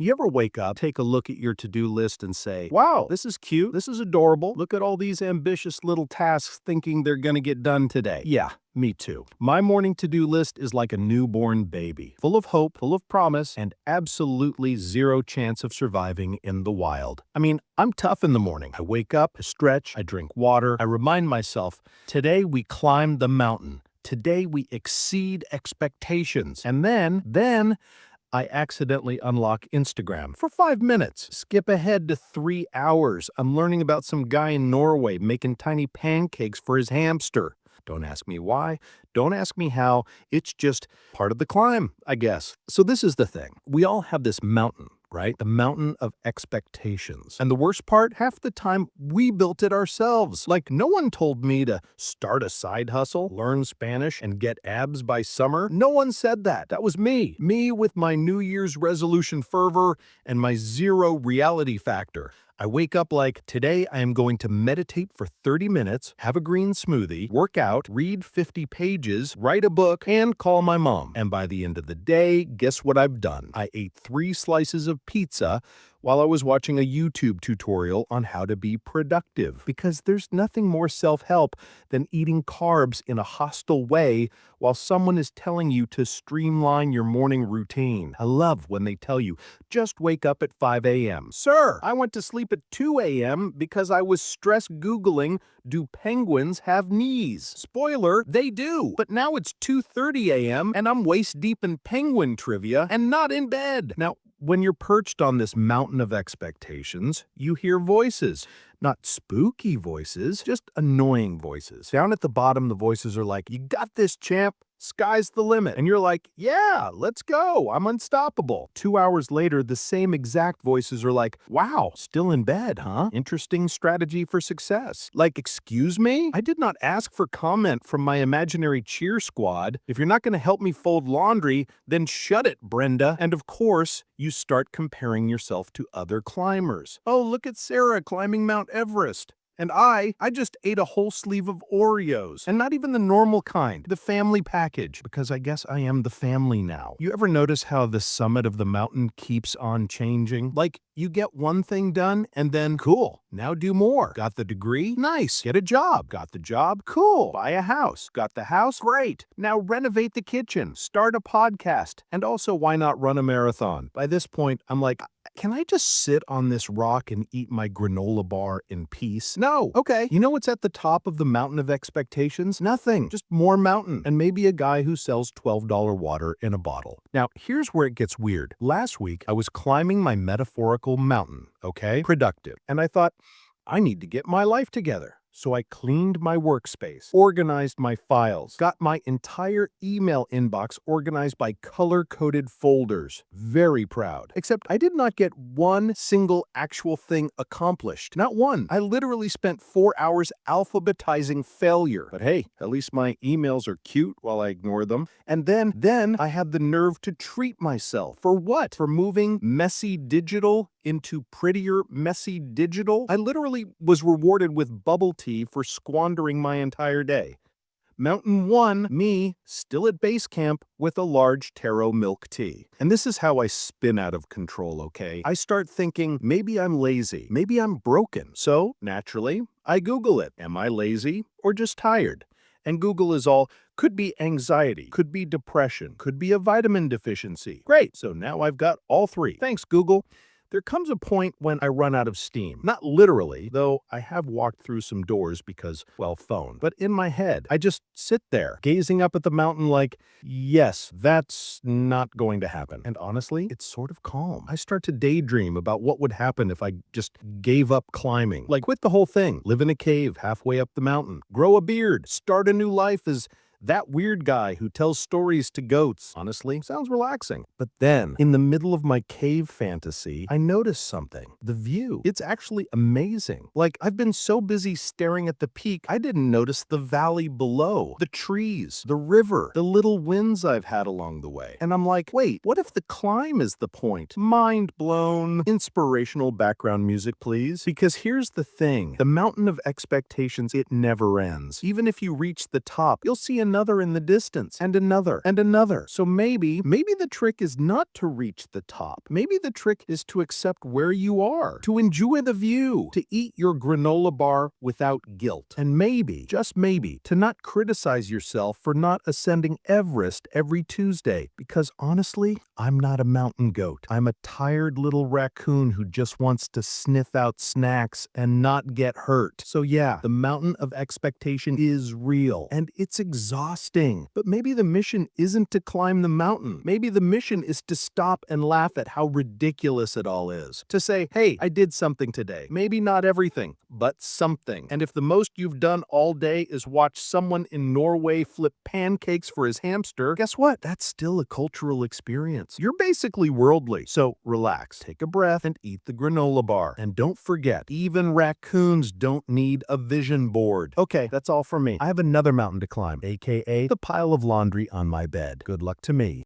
You ever wake up, take a look at your to-do list and say, wow, this is cute, this is adorable, look at all these ambitious little tasks thinking they're gonna get done today? Yeah, me too. My morning to-do list is like a newborn baby, full of hope, full of promise, and absolutely zero chance of surviving in the wild. I mean, I'm tough in the morning. I wake up, I stretch, I drink water, I remind myself, today we climb the mountain. Today we exceed expectations. And then I accidentally unlock Instagram for 5 minutes. Skip ahead to 3 hours. I'm learning about some guy in Norway making tiny pancakes for his hamster. Don't ask me why. Don't ask me how. It's just part of the climb, I guess. So this is the thing. We all have this mountain, right? The mountain of expectations. And the worst part, half the time, we built it ourselves. Like, no one told me to start a side hustle, learn Spanish, and get abs by summer. No one said that. That was me. Me with my New Year's resolution fervor and my zero reality factor. I wake up like, today I am going to meditate for 30 minutes, have a green smoothie, work out, read 50 pages, write a book, and call my mom. And by the end of the day, guess what I've done? I ate 3 slices of pizza while I was watching a YouTube tutorial on how to be productive. Because there's nothing more self-help than eating carbs in a hostile way while someone is telling you to streamline your morning routine. I love when they tell you, just wake up at 5 a.m. Sir, I went to sleep at 2 a.m. because I was stress Googling, do penguins have knees? Spoiler, they do. But now it's 2:30 a.m. and I'm waist deep in penguin trivia and not in bed. Now, when you're perched on this mountain of expectations, you hear voices. Not spooky voices, just annoying voices. Down at the bottom, the voices are like, you got this, champ. Sky's the limit. And you're like, yeah, let's go. I'm unstoppable. 2 hours later, the same exact voices are like, wow, still in bed, huh? Interesting strategy for success. Like, excuse me? I did not ask for comment from my imaginary cheer squad. If you're not going to help me fold laundry, then shut it, Brenda. And of course, you start comparing yourself to other climbers. Oh, look at Sarah climbing Mount Everest. And I just ate a whole sleeve of Oreos. And not even the normal kind, the family package, because I guess I am the family now. You ever notice how the summit of the mountain keeps on changing? Like, you get one thing done and then, cool, now do more. Got the degree? Nice. Get a job. Got the job? Cool. Buy a house. Got the house? Great. Now renovate the kitchen. Start a podcast. And also, why not run a marathon? By this point, I'm like, can I just sit on this rock and eat my granola bar in peace? No. Okay. You know what's at the top of the mountain of expectations? Nothing. Just more mountain. And maybe a guy who sells $12 water in a bottle. Now, here's where it gets weird. Last week, I was climbing my metaphorical mountain, okay? Productive. And I thought, I need to get my life together. So I cleaned my workspace, organized my files, got my entire email inbox organized by color-coded folders. Very proud. Except I did not get one single actual thing accomplished. Not one. I literally spent 4 hours alphabetizing failure. But hey, at least my emails are cute while I ignore them. And then I had the nerve to treat myself. For what? For moving messy digital into prettier, messy digital? I literally was rewarded with bubble tea for squandering my entire day. Mountain 1, me, still at base camp with a large taro milk tea. And this is how I spin out of control, okay? I start thinking, maybe I'm lazy, maybe I'm broken. So, naturally, I Google it. Am I lazy or just tired? And Google is all, could be anxiety, could be depression, could be a vitamin deficiency. Great, so now I've got all 3. Thanks, Google. There comes a point when I run out of steam. Not literally, though I have walked through some doors because, well, phone. But in my head, I just sit there, gazing up at the mountain like, yes, that's not going to happen. And honestly, it's sort of calm. I start to daydream about what would happen if I just gave up climbing. Like, quit the whole thing, live in a cave halfway up the mountain, grow a beard, start a new life as that weird guy who tells stories to goats. Honestly, sounds relaxing. But then, in the middle of my cave fantasy, I noticed something. The view. It's actually amazing. Like, I've been so busy staring at the peak, I didn't notice the valley below, the trees, the river, the little wins I've had along the way. And I'm like, wait, what if the climb is the point? Mind blown. Inspirational background music, please. Because here's the thing. The mountain of expectations, it never ends. Even if you reach the top, you'll see another in the distance, and another, and another. So maybe the trick is not to reach the top. Maybe the trick is to accept where you are, to enjoy the view, to eat your granola bar without guilt. And maybe, just maybe, to not criticize yourself for not ascending Everest every Tuesday. Because honestly, I'm not a mountain goat. I'm a tired little raccoon who just wants to sniff out snacks and not get hurt. So yeah, the mountain of expectation is real, and it's exhausting. But maybe the mission isn't to climb the mountain. Maybe the mission is to stop and laugh at how ridiculous it all is. To say, hey, I did something today. Maybe not everything, but something. And if the most you've done all day is watch someone in Norway flip pancakes for his hamster, guess what? That's still a cultural experience. You're basically worldly. So relax, take a breath, and eat the granola bar. And don't forget, even raccoons don't need a vision board. Okay, that's all for me. I have another mountain to climb, aka the pile of laundry on my bed. Good luck to me.